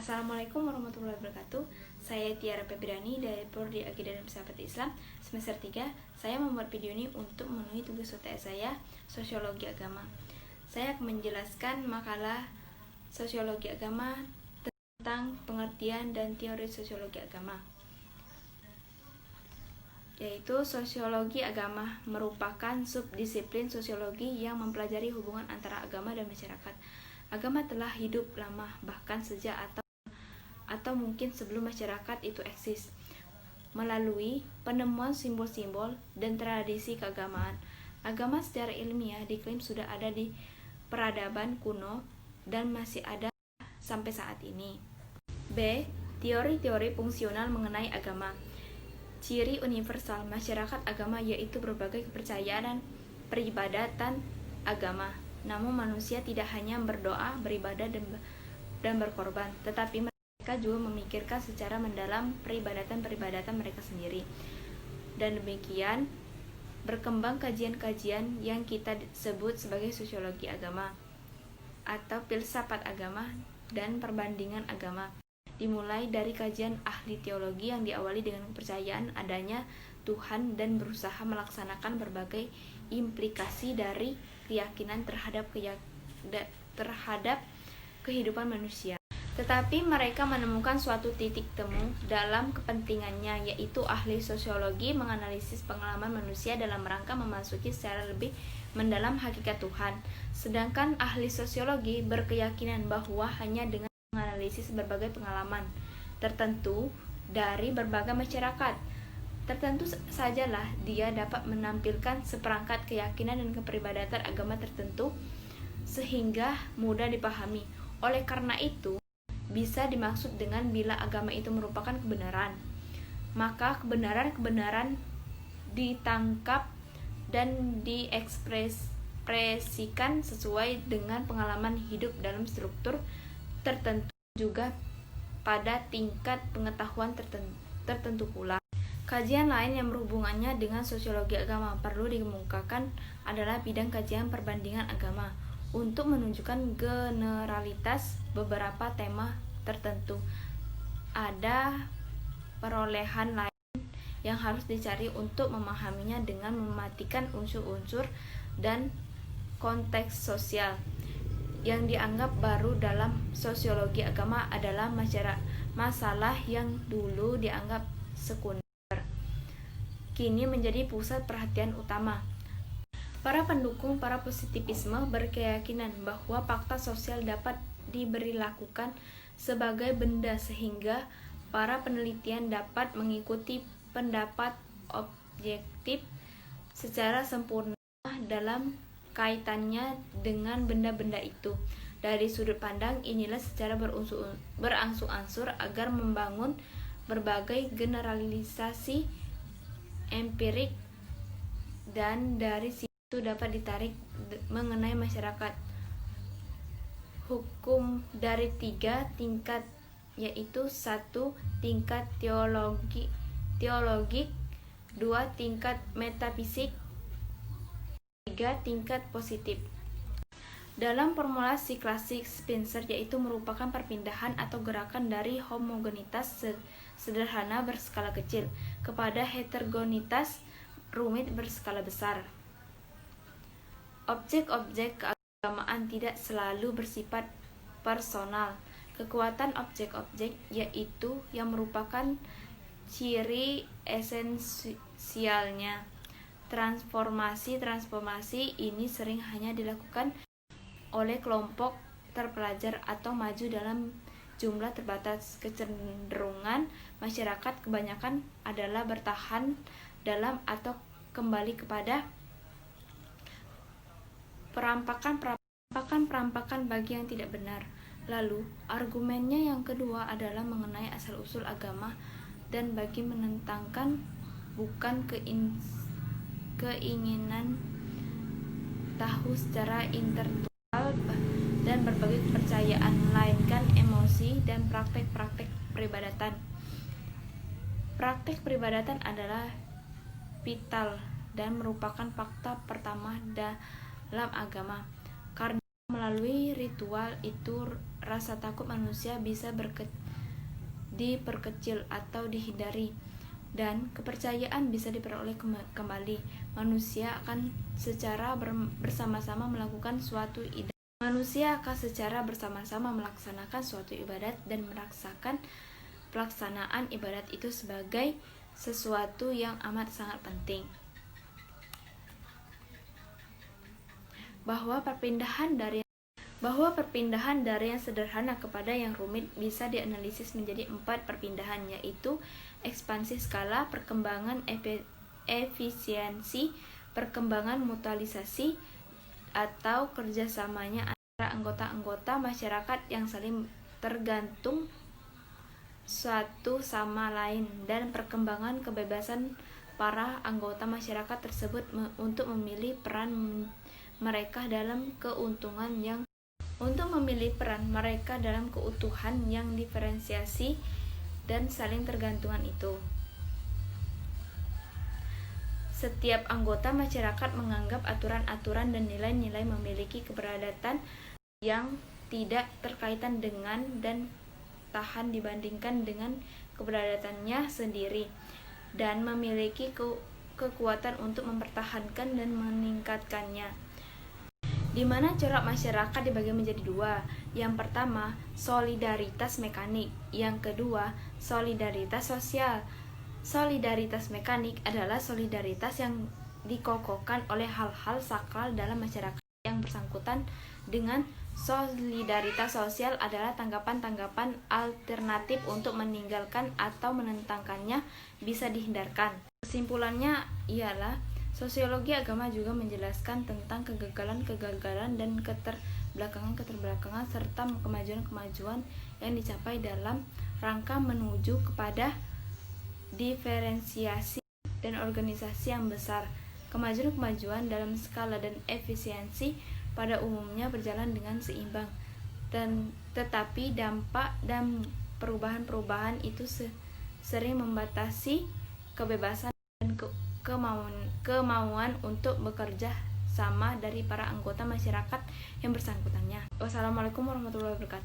Assalamualaikum warahmatullahi wabarakatuh. Saya Tiara Febriani dari Prodi Akidah dan Filsafat Islam semester 3. Saya membuat video ini untuk memenuhi tugas UTS saya, Sosiologi Agama. Saya akan menjelaskan makalah Sosiologi Agama tentang pengertian dan teori sosiologi agama. Yaitu sosiologi agama merupakan subdisiplin sosiologi yang mempelajari hubungan antara agama dan masyarakat. Agama telah hidup lama, bahkan sejak atau mungkin sebelum masyarakat itu eksis, melalui penemuan simbol-simbol dan tradisi keagamaan. Agama secara ilmiah diklaim sudah ada di peradaban kuno dan masih ada sampai saat ini. B. Teori-teori fungsional mengenai agama. Ciri universal masyarakat agama yaitu berbagai kepercayaan dan peribadatan agama. Namun manusia tidak hanya berdoa, beribadah, dan berkorban, tetapi mereka juga memikirkan secara mendalam peribadatan mereka sendiri. Dan demikian berkembang kajian-kajian yang kita sebut sebagai sosiologi agama atau filsafat agama dan perbandingan agama. Dimulai dari kajian ahli teologi yang diawali dengan kepercayaan adanya Tuhan dan berusaha melaksanakan berbagai implikasi dari keyakinan terhadap kehidupan manusia. Tetapi mereka menemukan suatu titik temu dalam kepentingannya, yaitu ahli sosiologi menganalisis pengalaman manusia dalam rangka memasuki secara lebih mendalam hakikat Tuhan. Sedangkan ahli sosiologi berkeyakinan bahwa hanya dengan menganalisis berbagai pengalaman tertentu dari berbagai masyarakat tertentu sajalah dia dapat menampilkan seperangkat keyakinan dan kepribadatan agama tertentu sehingga mudah dipahami. Oleh karena itu, bisa dimaksud dengan bila agama itu merupakan kebenaran, maka kebenaran ditangkap dan diekspresikan sesuai dengan pengalaman hidup dalam struktur tertentu, juga pada tingkat pengetahuan tertentu pula. Kajian lain yang berhubungannya dengan sosiologi agama perlu dikemukakan adalah bidang kajian perbandingan agama untuk menunjukkan generalitas beberapa tema tertentu. Ada perolehan lain yang harus dicari untuk memahaminya dengan mematikan unsur-unsur dan konteks sosial. Yang dianggap baru dalam sosiologi agama adalah masalah yang dulu dianggap sekunder, kini menjadi pusat perhatian utama. Para pendukung para positivisme berkeyakinan bahwa fakta sosial dapat diberlakukan sebagai benda sehingga para penelitian dapat mengikuti pendapat objektif secara sempurna dalam kaitannya dengan benda-benda itu. Dari sudut pandang inilah secara berangsur-angsur agar membangun berbagai generalisasi empirik, dan dari situ dapat ditarik mengenai masyarakat hukum dari 3 tingkat, yaitu 1. Tingkat teologik, 2. Tingkat metafisik, 3. Tingkat positif. Dalam formulasi klasik Spencer, yaitu merupakan perpindahan atau gerakan dari homogenitas sederhana berskala kecil kepada heterogenitas rumit berskala besar. Objek-objek keagamaan tidak selalu bersifat personal. Kekuatan objek-objek yaitu yang merupakan ciri esensialnya. Transformasi ini sering hanya dilakukan oleh kelompok terpelajar atau maju dalam jumlah terbatas. Kecenderungan masyarakat kebanyakan adalah bertahan dalam atau kembali kepada perampakan bagi yang tidak benar. Lalu, argumennya yang kedua adalah mengenai asal-usul agama dan bagi menentangkan bukan keinginan tahu secara intelektual dan berbagai kepercayaan, melainkan emosi dan praktek-praktek peribadatan. Praktek peribadatan adalah vital dan merupakan fakta pertama dalam agama, karena Melalui ritual itu, rasa takut manusia bisa diperkecil atau dihindari, dan kepercayaan bisa diperoleh kembali. Manusia akan secara bersama-sama melakukan suatu melaksanakan suatu ibadat dan merasakan pelaksanaan ibadat itu sebagai sesuatu yang amat sangat penting. Bahwa perpindahan dari yang sederhana kepada yang rumit bisa dianalisis menjadi 4 perpindahan, yaitu ekspansi skala, perkembangan efisiensi, perkembangan mutualisasi atau kerjasamanya antara anggota-anggota masyarakat yang saling tergantung satu sama lain, dan perkembangan kebebasan para anggota masyarakat tersebut untuk memilih peran mereka dalam keutuhan yang diferensiasi dan saling tergantungan itu. Setiap anggota masyarakat menganggap aturan-aturan dan nilai-nilai memiliki keberadaan yang tidak terkaitan dengan dan tahan dibandingkan dengan keberadaannya sendiri, dan memiliki kekuatan untuk mempertahankan dan meningkatkannya. Di mana corak masyarakat dibagi menjadi 2. Yang pertama, solidaritas mekanik. Yang kedua, solidaritas sosial. Solidaritas mekanik adalah solidaritas yang dikokohkan oleh hal-hal sakral dalam masyarakat yang bersangkutan dengan solidaritas sosial adalah tanggapan-tanggapan alternatif untuk meninggalkan atau menentangkannya bisa dihindarkan. Kesimpulannya ialah sosiologi agama juga menjelaskan tentang kegagalan-kegagalan dan keterbelakangan serta kemajuan-kemajuan yang dicapai dalam rangka menuju kepada diferensiasi dan organisasi yang besar. Kemajuan-kemajuan dalam skala dan efisiensi pada umumnya berjalan dengan seimbang, tetapi dampak dan perubahan-perubahan itu sering membatasi kebebasan dan kemauan untuk bekerja sama dari para anggota masyarakat yang bersangkutannya. Wassalamualaikum warahmatullahi wabarakatuh.